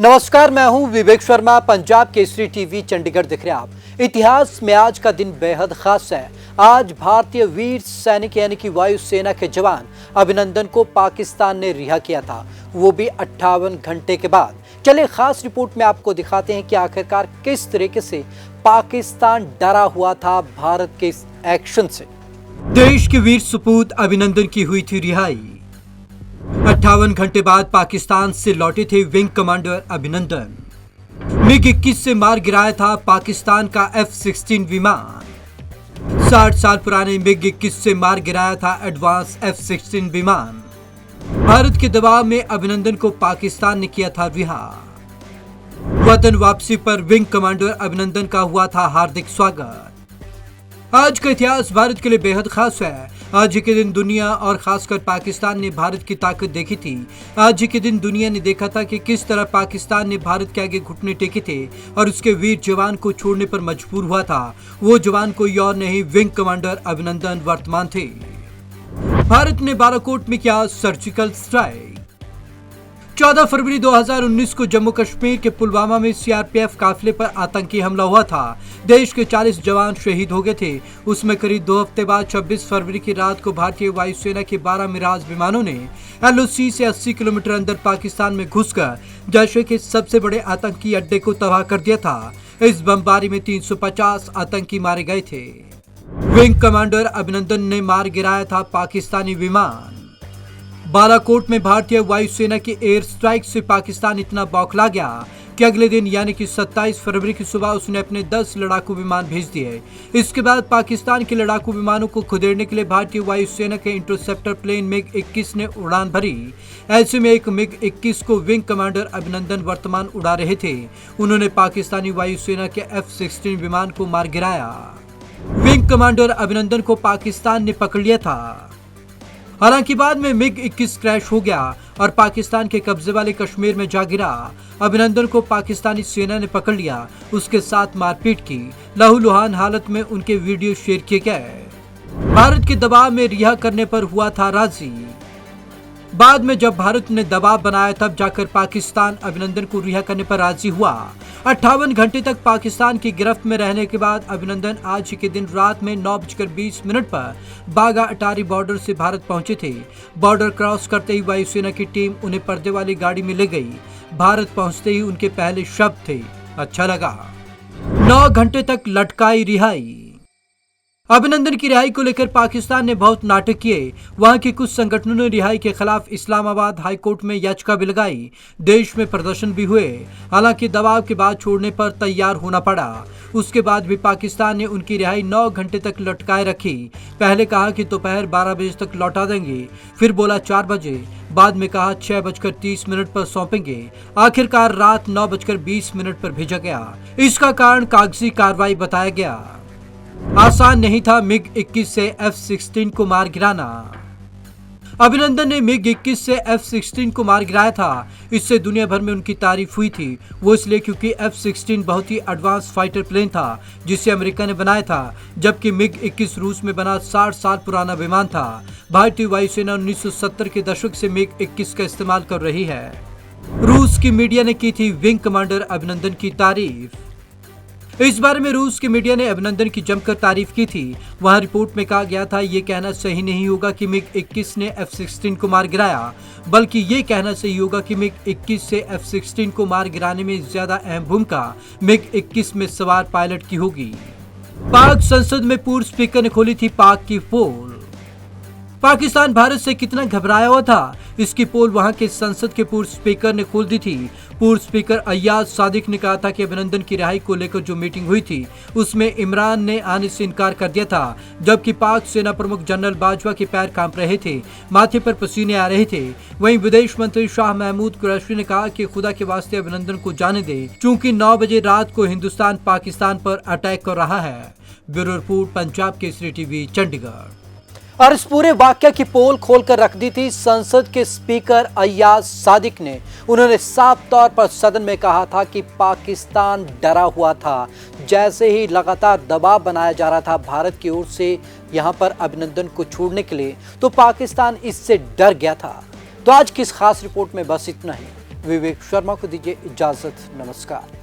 नमस्कार, मैं हूं विवेक शर्मा। पंजाब केसरी टीवी चंडीगढ़ देख रहे हैं आप। इतिहास में आज का दिन बेहद खास है। आज भारतीय वीर सैनिक यानी कि वायुसेना के जवान अभिनंदन को पाकिस्तान ने रिहा किया था, वो भी 58 घंटे के बाद। चलिए खास रिपोर्ट में आपको दिखाते हैं कि आखिरकार किस तरीके से पाकिस्तान डरा हुआ था भारत के इस एक्शन से। देश के वीर सपूत अभिनंदन की हुई थी रिहाई। 58 घंटे बाद पाकिस्तान से लौटे थे विंग कमांडर अभिनंदन। MiG-21 से मार गिराया था पाकिस्तान का F-16 विमान। 60 साल पुराने MiG-21 से मार गिराया था एडवांस F-16 विमान। भारत के दबाव में अभिनंदन को पाकिस्तान ने किया था रिहा। वतन वापसी पर विंग कमांडर अभिनंदन का हुआ था हार्दिक स्वागत। आज का इतिहास भारत के लिए बेहद खास है। आज के दिन दुनिया और खासकर पाकिस्तान ने भारत की ताकत देखी थी। आज के दिन दुनिया ने देखा था कि किस तरह पाकिस्तान ने भारत के आगे घुटने टेके थे और उसके वीर जवान को छोड़ने पर मजबूर हुआ था। वो जवान कोई और नहीं, विंग कमांडर अभिनंदन वर्तमान थे। भारत ने बालाकोट में किया सर्जिकल स्ट्राइक। 14 फरवरी 2019 को जम्मू कश्मीर के पुलवामा में सीआरपीएफ काफिले पर आतंकी हमला हुआ था। देश के 40 जवान शहीद हो गए थे। उसमें करीब 2 हफ्ते बाद 26 फरवरी की रात को भारतीय वायुसेना के 12 मिराज विमानों ने LOC से 80 किलोमीटर अंदर पाकिस्तान में घुसकर जैश के सबसे बड़े आतंकी अड्डे को तबाह कर दिया था। इस बमबारी में 350 आतंकी मारे गए थे। विंग कमांडर अभिनंदन ने मार गिराया था पाकिस्तानी विमान। बालाकोट में भारतीय वायुसेना की एयर स्ट्राइक से पाकिस्तान इतना बौखला गया कि अगले दिन यानी कि 27 फरवरी की सुबह उसने अपने 10 लड़ाकू विमान भेज दिए। इसके बाद पाकिस्तान के लड़ाकू विमानों को खदेड़ने के लिए भारतीय वायुसेना के इंटरसेप्टर प्लेन MiG-21 ने उड़ान भरी। ऐसे में एक MiG-21 को विंग कमांडर अभिनंदन वर्तमान उड़ा रहे थे। उन्होंने पाकिस्तानी वायुसेना के F-16 विमान को मार गिराया। विंग कमांडर अभिनंदन को पाकिस्तान ने पकड़ लिया था। हालांकि बाद में MiG-21 क्रैश हो गया और पाकिस्तान के कब्जे वाले कश्मीर में जा गिरा। अभिनंदन को पाकिस्तानी सेना ने पकड़ लिया, उसके साथ मारपीट की। लहूलुहान हालत में उनके वीडियो शेयर किए गए। भारत के दबाव में रिहा करने पर हुआ था राजी। बाद में जब भारत ने दबाव बनाया तब जाकर पाकिस्तान अभिनंदन को रिहा करने पर राजी हुआ। 58 घंटे तक पाकिस्तान की गिरफ्त में रहने के बाद अभिनंदन आज के दिन रात में 9:20 पर बागा अटारी बॉर्डर से भारत पहुंचे थे। बॉर्डर क्रॉस करते ही वायुसेना की टीम उन्हें पर्दे वाली गाड़ी में ले गई। भारत पहुंचते ही उनके पहले शब्द थे, अच्छा लगा। 9 घंटे तक लटकाई रिहाई। अभिनंदन की रिहाई को लेकर पाकिस्तान ने बहुत नाटक किए। वहां के कुछ संगठनों ने रिहाई के खिलाफ इस्लामाबाद हाईकोर्ट में याचिका भी लगाई। देश में प्रदर्शन भी हुए। हालांकि दबाव के बाद छोड़ने पर तैयार होना पड़ा। उसके बाद भी पाकिस्तान ने उनकी रिहाई 9 घंटे तक लटकाए रखी। पहले कहा कि दोपहर 12 बजे तक लौटा देंगे, फिर बोला 4 बजे, बाद में कहा 6:30 पर सौंपेंगे। आखिरकार रात 9:20 पर भेजा गया। इसका कारण कागजी कार्रवाई बताया गया। आसान नहीं था MiG-21 से F-16 को मार गिराना। अभिनंदन ने MiG-21 से F-16 को मार गिराया था। इससे दुनिया भर में उनकी तारीफ हुई थी। वो इसलिए क्योंकि F-16 बहुत ही एडवांस फाइटर प्लेन था जिसे अमेरिका ने बनाया था, जबकि MiG-21 रूस में बना 60 साल पुराना विमान था। भारतीय वायुसेना 1970 के दशक से MiG-21 का इस्तेमाल कर रही है। रूस की मीडिया ने की थी विंग कमांडर अभिनंदन की तारीफ। इस बारे में रूस के मीडिया ने अभिनंदन की जमकर तारीफ की थी। वहां रिपोर्ट में कहा गया था, ये कहना सही नहीं होगा कि MiG-21 ने F-16 को मार गिराया, बल्कि ये कहना सही होगा कि MiG-21 से F-16 को मार गिराने में ज्यादा अहम भूमिका MiG-21 में सवार पायलट की होगी। पाक संसद में पूर्व स्पीकर ने खोली थी पाक की पोल। पाकिस्तान भारत से कितना घबराया हुआ था, इसकी पोल वहां के संसद के पूर्व स्पीकर ने खोल दी थी। पूर्व स्पीकर अय्याज सादिक ने कहा था कि अभिनंदन की रिहाई को लेकर जो मीटिंग हुई थी उसमें इमरान ने आने से इनकार कर दिया था, जबकि पाक सेना प्रमुख जनरल बाजवा के पैर कांप रहे थे, माथे पर पसीने आ रहे थे। वहीं विदेश मंत्री शाह महमूद कुरैशी ने कहा कि खुदा के वास्ते अभिनंदन को जाने दे, चूँकि 9 बजे रात को हिंदुस्तान पाकिस्तान पर अटैक कर रहा है। Bureau report, Punjab Kesari TV, Chandigarh. और इस पूरे वाक्य की पोल खोलकर रख दी थी संसद के स्पीकर अय्याज सादिक ने। उन्होंने साफ तौर पर सदन में कहा था कि पाकिस्तान डरा हुआ था। जैसे ही लगातार दबाव बनाया जा रहा था भारत की ओर से यहां पर अभिनंदन को छोड़ने के लिए, तो पाकिस्तान इससे डर गया था। तो आज की इस खास रिपोर्ट में बस इतना ही। विवेक शर्मा को दीजिए इजाजत। नमस्कार।